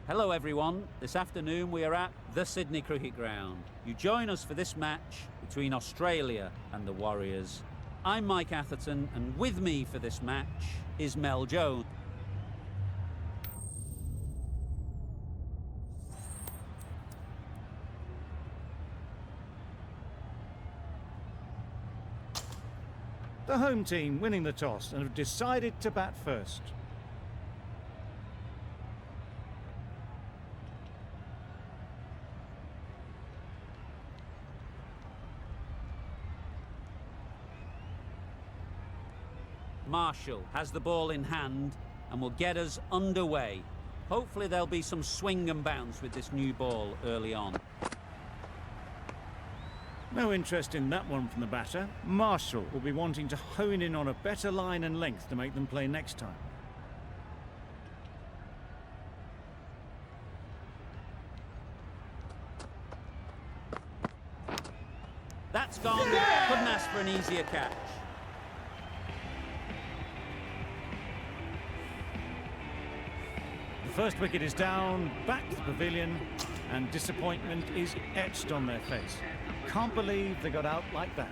Hello everyone, this afternoon we are at the Sydney Cricket Ground. You join us for this match between Australia and the Warriors. I'm Mike Atherton and with me for this match is Mel Jones. The home team winning the toss and have decided to bat first. Marshall has the ball in hand and will get us underway. Hopefully there'll be some swing and bounce with this new ball early on. No interest in that one from the batter. Marshall will be wanting to hone in on a better line and length to make them play next time. That's gone. Couldn't ask for an easier catch. The first wicket is down, back to the pavilion, and disappointment is etched on their face. Can't believe they got out like that.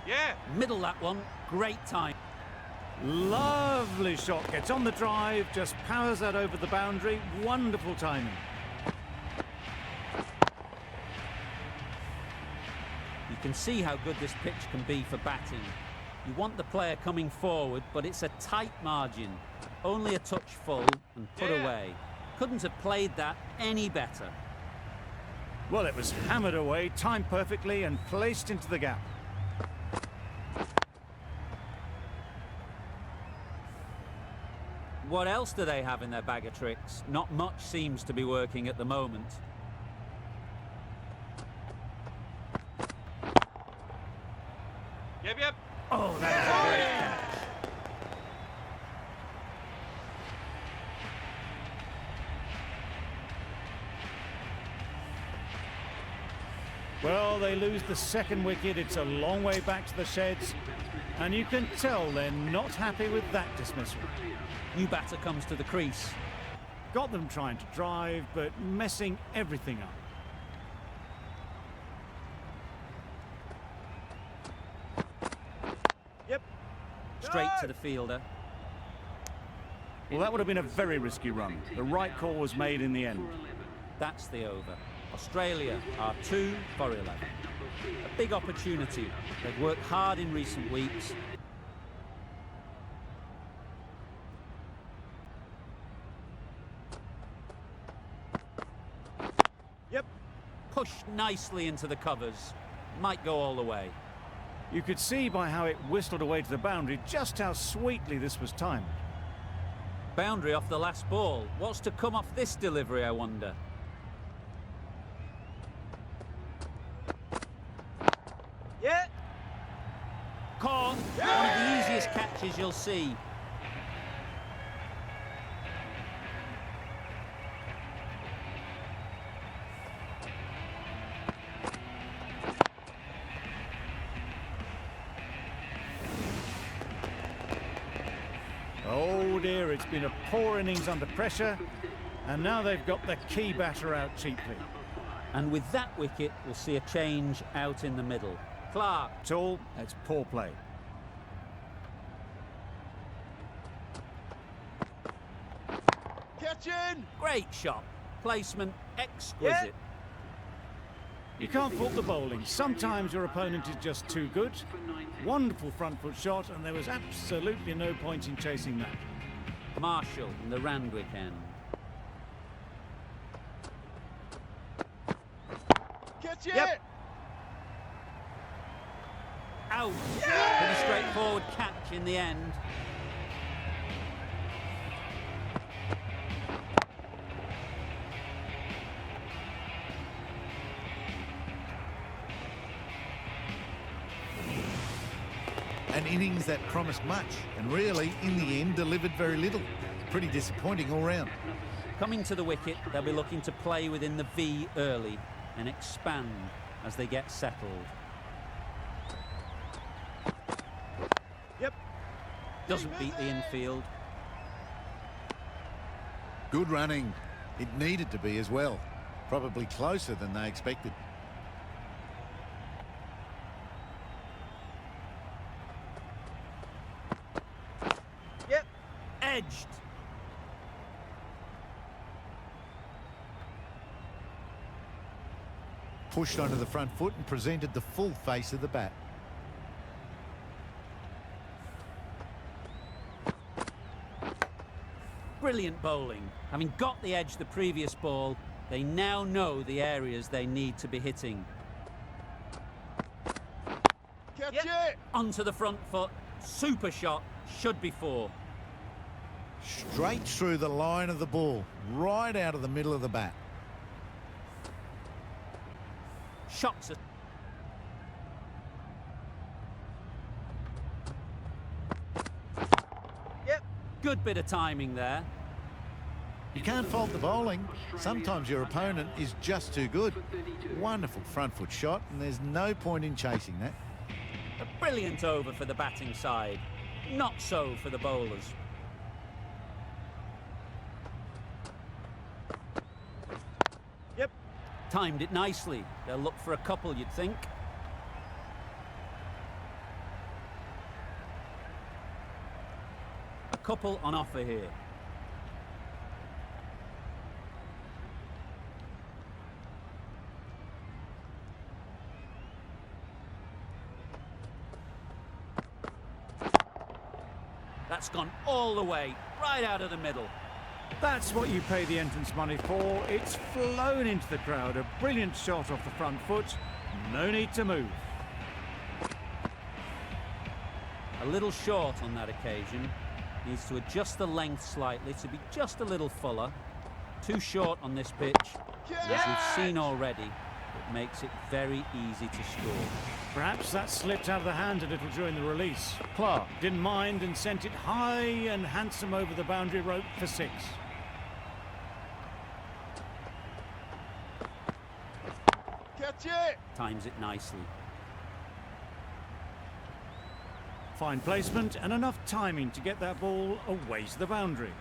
Yeah. Middle that one. Great time. Lovely shot. Gets on the drive, just powers that over the boundary. Wonderful timing. You can see how good this pitch can be for batting. You want the player coming forward, but it's a tight margin. Only a touch full and put away. Couldn't have played that any better. Well, it was hammered away, timed perfectly and placed into the gap. What else do they have in their bag of tricks? Not much seems to be working at the moment. Yep. Oh, that's a great catch. Well, they lose the second wicket. It's a long way back to the sheds. And you can tell they're not happy with that dismissal. New batter comes to the crease. Got them trying to drive, but messing everything up. Straight to the fielder. Well, that would have been a very risky run. The right call was made in the end. That's the over. Australia are 2 for 11. A big opportunity. They've worked hard in recent weeks. Pushed nicely into the covers. Might go all the way. You could see by how it whistled away to the boundary just how sweetly this was timed. Boundary off the last ball. What's to come off this delivery, I wonder? Yeah. Caught. One of the easiest catches you'll see. Oh dear, it's been a poor innings under pressure, and now they've got the key batter out cheaply. And with that wicket, we'll see a change out in the middle. Clark. Tall, it's poor play. Catching. Great shot. Placement exquisite. You can't fault the bowling. Sometimes your opponent is just too good. Wonderful front foot shot, and there was absolutely no point in chasing that. Marshall in the Randwick end. Catch it. Out. Pretty straightforward catch in the end. An innings that promised much and really, in the end, delivered very little. Pretty disappointing all round. Coming to the wicket, they'll be looking to play within the V early and expand as they get settled. Doesn't beat the infield. Good running. It needed to be as well. Probably closer than they expected. Yep. Edged. Pushed onto the front foot and presented the full face of the bat. Brilliant bowling. Having got the edge the previous ball, they now know the areas they need to be hitting. Catch it! Onto the front foot. Super shot. Should be 4. Straight through the line of the ball, right out of the middle of the bat. Shocks it. Yep. Good bit of timing there. You can't fault the bowling. Sometimes your opponent is just too good. Wonderful front foot shot, and there's no point in chasing that. A brilliant over for the batting side. Not so for the bowlers. Yep. Timed it nicely. They'll look for a couple, you'd think. A couple on offer here. That's gone all the way, right out of the middle. That's what you pay the entrance money for. It's flown into the crowd. A brilliant shot off the front foot. No need to move. A little short on that occasion. Needs to adjust the length slightly to be just a little fuller. Too short on this pitch. And as we've seen already, it makes it very easy to score. Perhaps that slipped out of the hand a little during the release. Clark didn't mind and sent it high and handsome over the boundary rope for 6. Catch it! Times it nicely. Fine placement and enough timing to get that ball away to the boundary.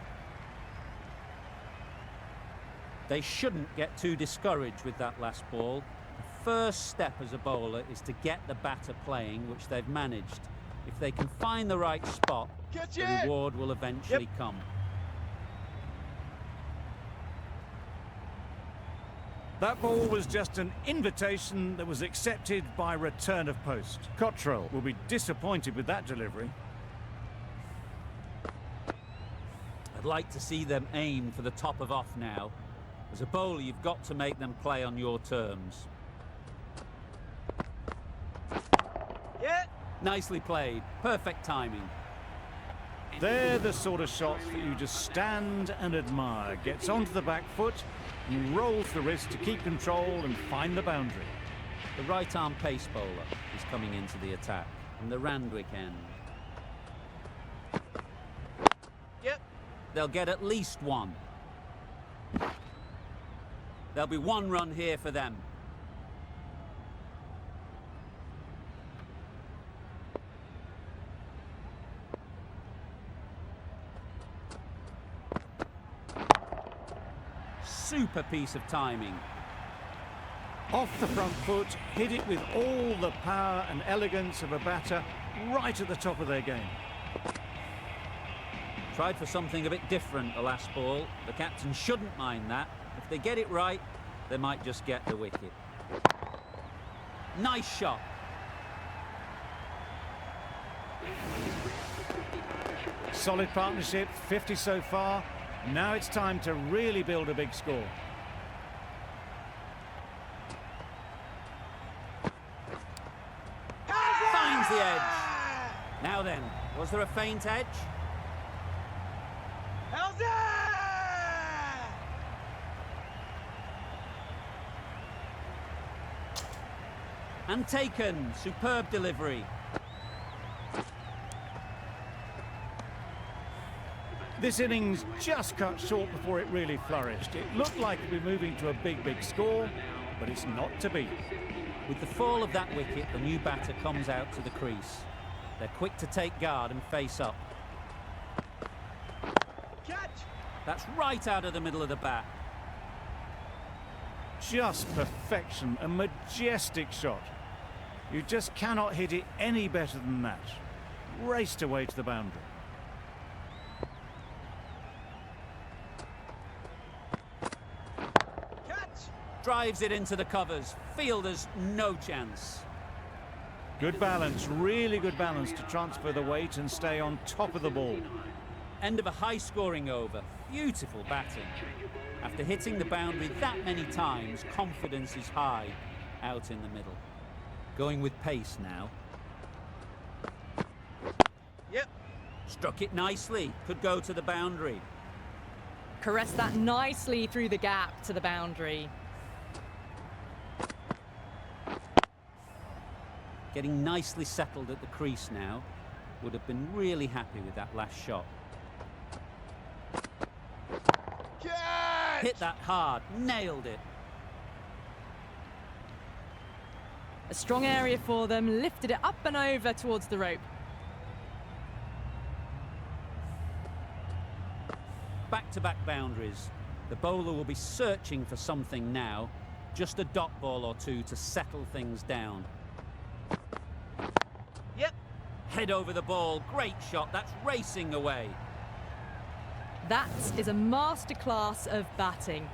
They shouldn't get too discouraged with that last ball. The first step as a bowler is to get the batter playing, which they've managed. If they can find the right spot, Catch the it! reward will eventually come. That ball was just an invitation that was accepted by return of post. Cottrell will be disappointed with that delivery. I'd like to see them aim for the top of off now. As a bowler, you've got to make them play on your terms. Yeah. Nicely played. Perfect timing. They're the sort of shots that you just stand and admire. Gets onto the back foot and rolls the wrist to keep control and find the boundary. The right-arm pace bowler is coming into the attack from the Randwick end. Yep. They'll get at least 1. There'll be 1 run here for them. Super piece of timing. Off the front foot, hit it with all the power and elegance of a batter right at the top of their game. Tried for something a bit different the last ball. The captain shouldn't mind that. If they get it right, they might just get the wicket. Nice shot. Solid partnership, 50 so far. Now it's time to really build a big score. Finds the edge. Now then, was there a faint edge? How's that? And taken. Superb delivery. This innings just cut short before it really flourished. It looked like it'd be moving to a big score, but it's not to be. With the fall of that wicket, the new batter comes out to the crease. They're quick to take guard and face up. That's right out of the middle of the bat. Just perfection, a majestic shot. You just cannot hit it any better than that. Raced away to the boundary. Drives it into the covers. Fielders, no chance. Good balance, really good balance to transfer the weight and stay on top of the ball. End of a high-scoring over. Beautiful batting. After hitting the boundary that many times, confidence is high out in the middle. Going with pace now. Yep. Struck it nicely. Could go to the boundary. Caressed that nicely through the gap to the boundary. Getting nicely settled at the crease now. Would have been really happy with that last shot. Catch! Hit that hard. Nailed it. A strong area for them, lifted it up and over towards the rope. Back-to-back boundaries. The bowler will be searching for something now. Just a dot ball or two to settle things down. Yep. Head over the ball. Great shot. That's racing away. That is a masterclass of batting.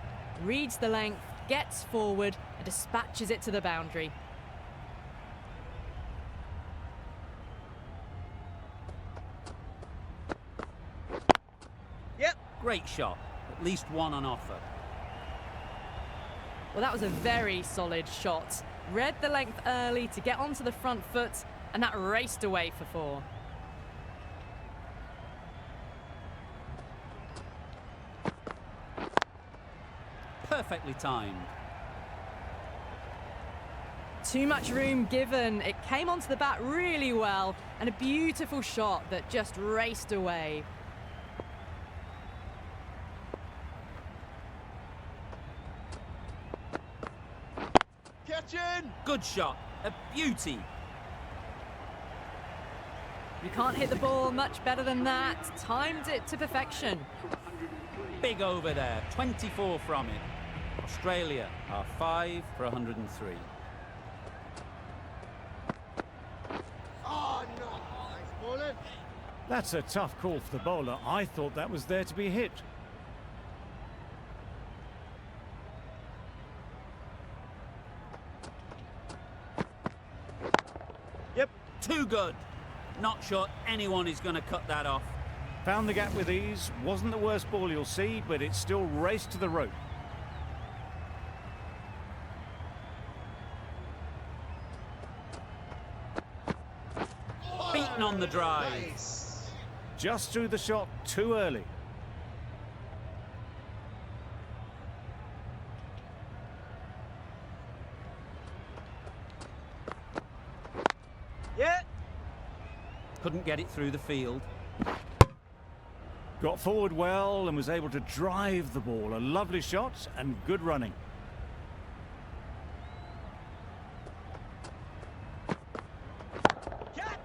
Reads the length, gets forward and dispatches it to the boundary. Yep. Great shot. At least one on offer. Well, that was a very solid shot. Read the length early to get onto the front foot, and that raced away for 4. Perfectly timed. Too much room given. It came onto the bat really well, and a beautiful shot that just raced away. Catching! Good shot. A beauty. You can't hit the ball much better than that. Timed it to perfection. Big over there. 24 from it. Australia are 5 for 103. Oh, no. Nice bowling. That's a tough call for the bowler. I thought that was there to be hit. Yep. Too good. Not sure anyone is going to cut that off. Found the gap with ease. Wasn't the worst ball you'll see, but it still raced to the rope. Beaten on the drive. Nice. Just threw the shot too early. Yeah. Couldn't get it through the field. Got forward well and was able to drive the ball. A lovely shot and good running. Catch!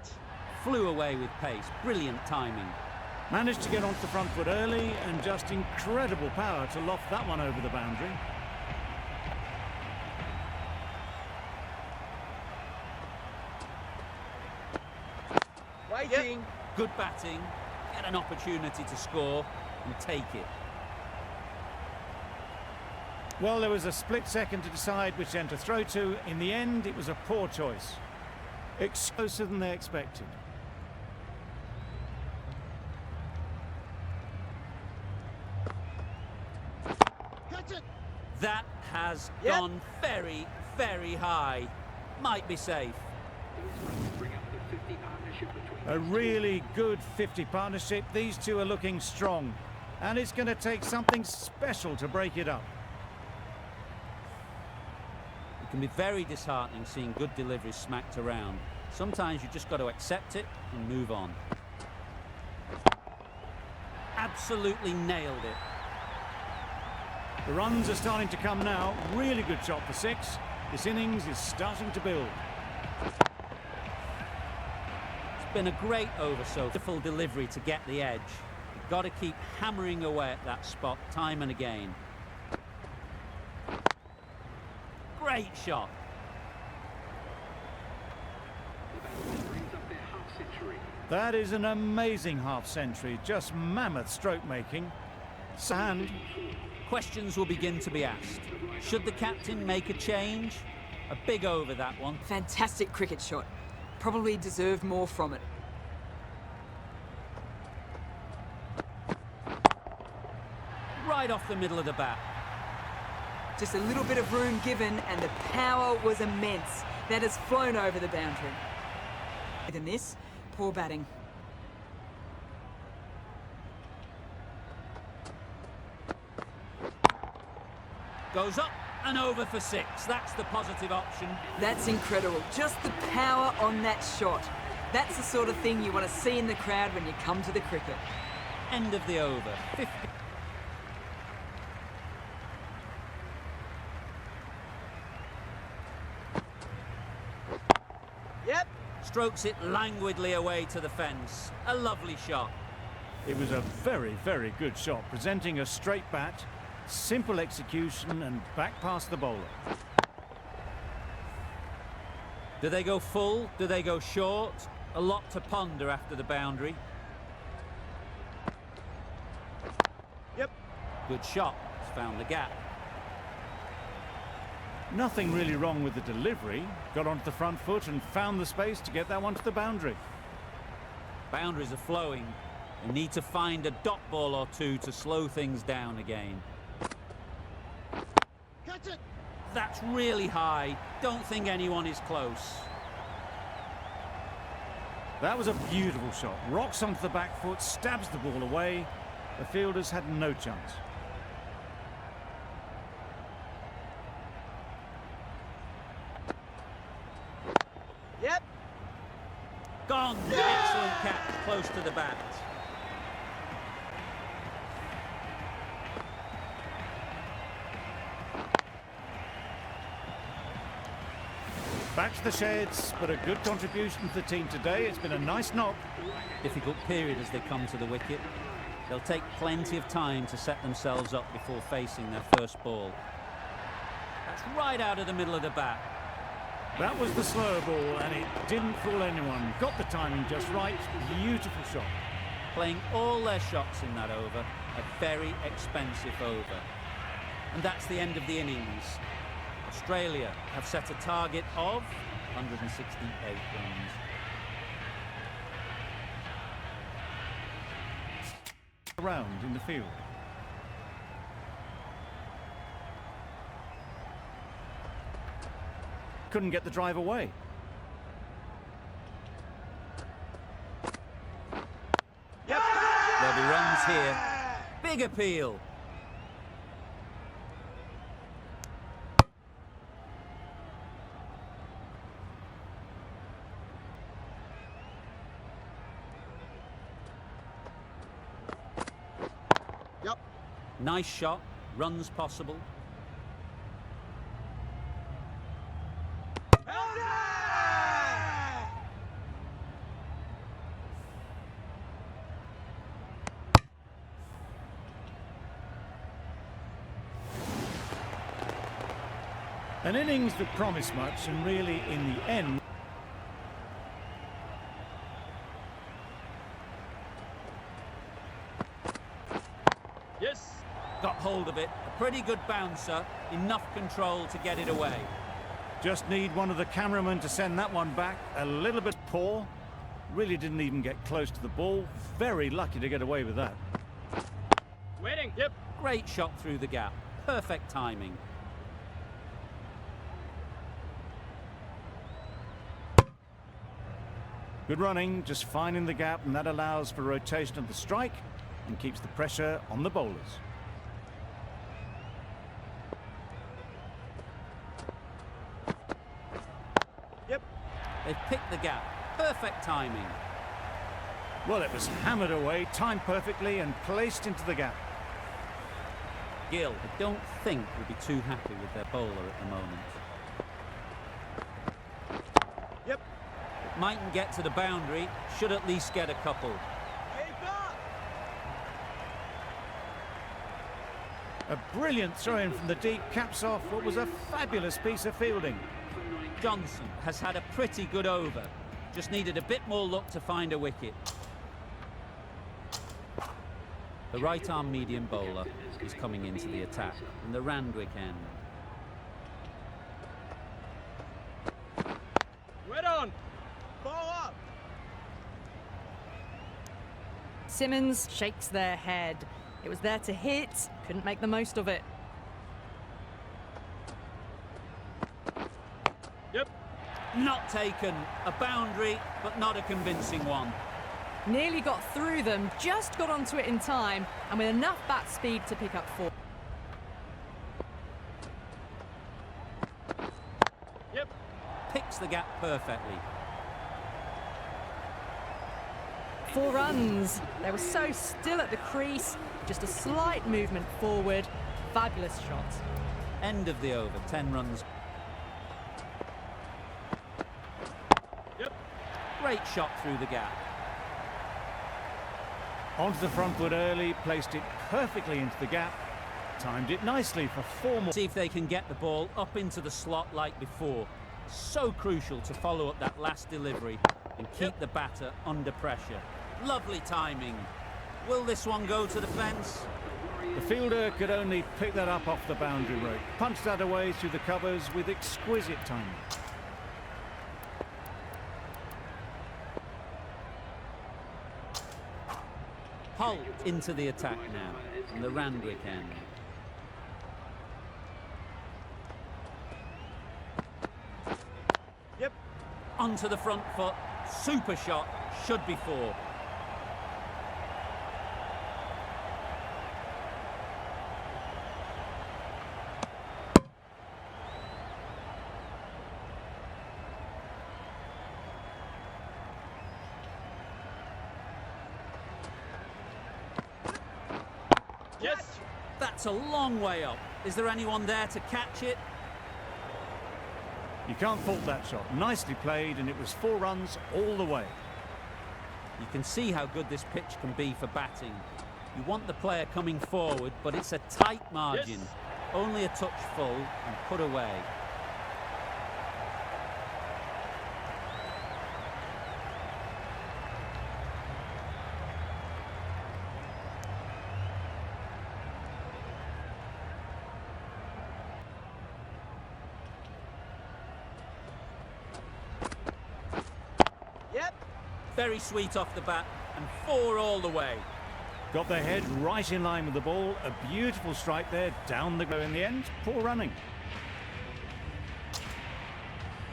Flew away with pace. Brilliant timing. Managed to get onto the front foot early and just incredible power to loft that one over the boundary. Waiting. Yep. Good batting. Get an opportunity to score and take it. Well, there was a split second to decide which end to throw to. In the end, it was a poor choice. Closer than they expected. Catch it. That has Yep. gone very, very high. Might be safe. A really good 50 partnership. These two are looking strong. And it's going to take something special to break it up. It can be very disheartening seeing good deliveries smacked around. Sometimes you just got to accept it and move on. Absolutely nailed it. The runs are starting to come now. Really good shot for 6. This innings is starting to build. It's been a great over so full delivery to get the edge. Got to keep hammering away at that spot time and again. Great shot. That is an amazing half-century, just mammoth stroke making. And Questions will begin to be asked. Should the captain make a change? A big over, that one. Fantastic cricket shot. Probably deserved more from it. Right off the middle of the bat. Just a little bit of room given and the power was immense. That has flown over the boundary. Than this, poor batting. Goes up and over for 6. That's the positive option. That's incredible. Just the power on that shot. That's the sort of thing you want to see in the crowd when you come to the cricket. End of the over. 50. Yep. Strokes it languidly away to the fence. A lovely shot. it was a very, very good shot, presenting a straight bat, simple execution and back past the bowler. Do they go full? Do they go short? A lot to ponder after the boundary. Yep. Good shot. It's found the gap. Nothing really wrong with the delivery. Got onto the front foot and found the space to get that one to the boundary. Boundaries are flowing. They need to find a dot ball or two to slow things down again. Catch it. That's really high. Don't think anyone is close. That was a beautiful shot. Rocks onto the back foot, stabs the ball away. The fielders had no chance. Yep. Gone. Excellent catch, close to the bat. Back to the sheds, but a good contribution to the team today. It's been a nice knock. Difficult period as they come to the wicket. They'll take plenty of time to set themselves up before facing their first ball. That's right out of the middle of the bat. That was the slower ball, and it didn't fool anyone. Got the timing just right. Beautiful shot. Playing all their shots in that over. A very expensive over. And that's the end of the innings. Australia have set a target of 168 runs. Around in the field. Couldn't get the drive away. Yep. There'll be runs here. Big appeal. Yep. Nice shot. Runs possible. An innings that promised much, and really, in the end, Yes. Got hold of it. A pretty good bouncer. Enough control to get it away. just need one of the cameramen to send that one back. A little bit poor. Really didn't even get close to the ball. Very lucky to get away with that. Waiting. Yep. Great shot through the gap. Perfect timing. Good running, just finding the gap, and that allows for rotation of the strike and keeps the pressure on the bowlers. Yep. They've picked the gap. Perfect timing. Well, it was hammered away, timed perfectly and placed into the gap. Gayle, I don't think will be too happy with their bowler at the moment. Yep. Mightn't get to the boundary, should at least get a couple. A brilliant throw-in from the deep caps off what was a fabulous piece of fielding. Johnson has had a pretty good over. Just needed a bit more luck to find a wicket. The right-arm medium bowler is coming into the attack from the Randwick end. Wet on. Ball up. Symonds shakes their head. It was there to hit, couldn't make the most of it. Yep. Not taken. A boundary, but not a convincing one. Nearly got through them, just got onto it in time, and with enough bat speed to pick up 4. Yep. Picks the gap perfectly. 4 runs. They were so still at the crease, just a slight movement forward. Fabulous shot. End of the over, 10 runs. Yep. Great shot through the gap. Onto the front foot early, placed it perfectly into the gap, timed it nicely for 4 more. See if they can get the ball up into the slot like before. So crucial to follow up that last delivery and keep the batter under pressure. Lovely timing. Will this one go to the fence? The fielder could only pick that up off the boundary rope, punched that away through the covers with exquisite timing. Holt into the attack now from the Randwick end. Yep. Onto the front foot. Super shot. Should be 4. Yes. That's a long way up. Is there anyone there to catch it? You can't fault that shot. Nicely played, and it was 4 runs all the way. You can see how good this pitch can be for batting. You want the player coming forward, but it's a tight margin. Yes. Only a touch full and put away. Yep. Very sweet off the bat and 4 all the way. Got their head right in line with the ball. A beautiful strike there, down the go in the end. Poor running.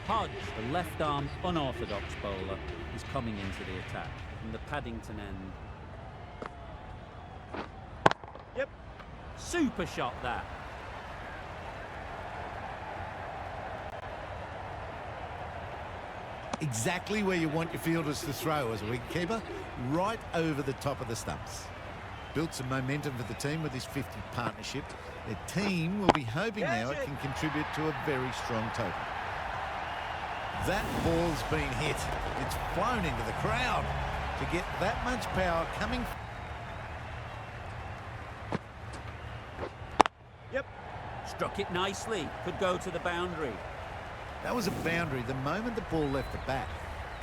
Hodge, the left-arm unorthodox bowler, is coming into the attack from the Paddington end. Yep. Super shot that. Exactly where you want your fielders to throw as a wicketkeeper, right over the top of the stumps. Built some momentum for the team with this 50 partnership. Their team will be hoping now it can contribute to a very strong total. That ball's been hit. It's flown into the crowd. To get that much power coming. Yep. Struck it nicely. Could go to the boundary. That was a boundary the moment the ball left the bat.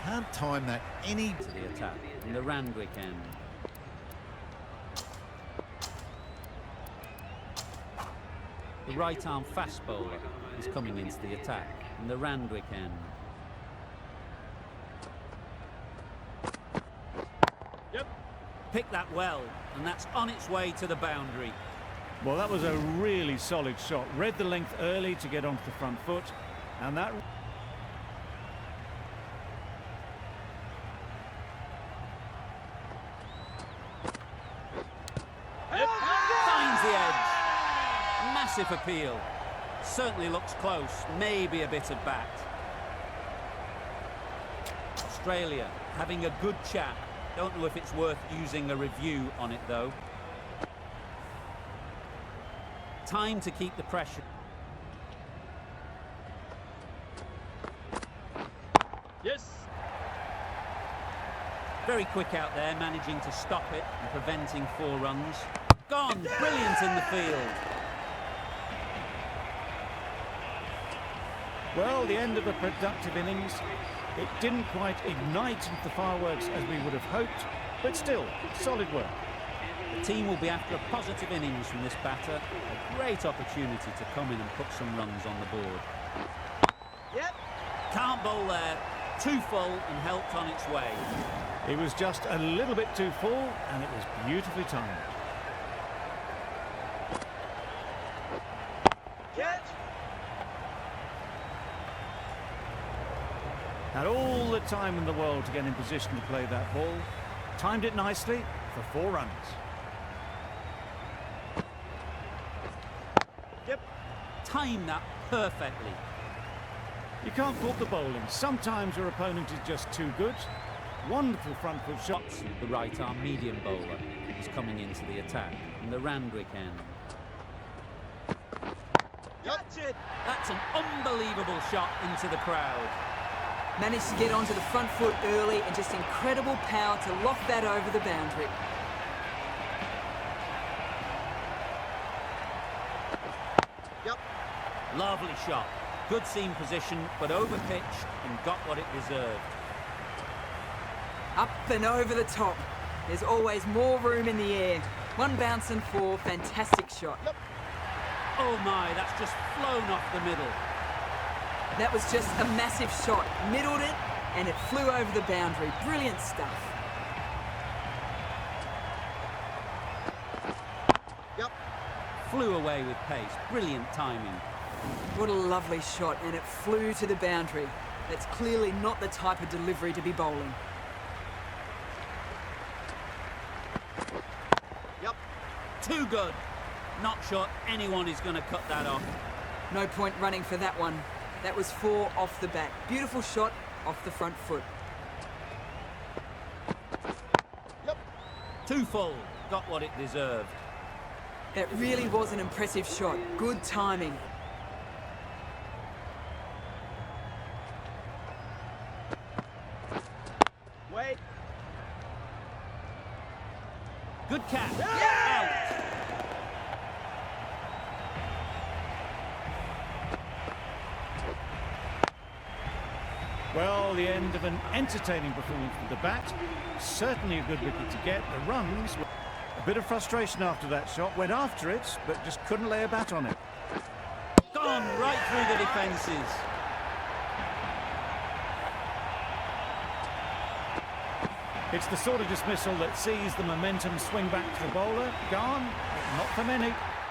Can't time that any. To the attack from the Randwick end. The right-arm fast bowler is coming into the attack from the Randwick end. Yep. Picked that well, and that's on its way to the boundary. Well, that was a really solid shot. Read the length early to get onto the front foot, and that... Finds the edge. Massive appeal. Certainly looks close. Maybe a bit of bat. Australia having a good chat. Don't know if it's worth using a review on it though. Time to keep the pressure. Yes. Very quick out there, managing to stop it and preventing 4 runs. Gone, brilliant in the field. Well, the end of a productive innings. It didn't quite ignite into the fireworks as we would have hoped, but still, solid work. The team will be after a positive innings from this batter. A great opportunity to come in and put some runs on the board. Yep. Can't bowl there. Too full and helped on its way. It was just a little bit too full, and it was beautifully timed. Catch. Had all the time in the world to get in position to play that ball. Timed it nicely for 4 runs. Yep. Timed that perfectly. You can't fault the bowling. Sometimes your opponent is just too good. Wonderful front foot shot. The right arm medium bowler is coming into the attack from the Randwick end. Catch it. That's an unbelievable shot into the crowd. Managed to get onto the front foot early and just incredible power to loft that over the boundary. Yep. Lovely shot. Good seam position, but over-pitched and got what it deserved. Up and over the top. There's always more room in the air. 1 bounce and 4, fantastic shot. Oh my, that's just flown off the middle. That was just a massive shot. Middled it and it flew over the boundary. Brilliant stuff. Yep. Flew away with pace. Brilliant timing. What a lovely shot, and it flew to the boundary. That's clearly not the type of delivery to be bowling. Yep. Too good. Not sure anyone is going to cut that off. No point running for that one. That was 4 off the bat. Beautiful shot off the front foot. Yep. Too full. Got what it deserved. That really was an impressive shot. Good timing. Wait. Good catch. Yeah! Out. Well, the end of an entertaining performance with the bat. Certainly a good wicket to get. The runs were a bit of frustration after that shot. Went after it, but just couldn't lay a bat on it. Gone right through the defences. It's the sort of dismissal that sees the momentum swing back to the bowler. Gone, but not for many.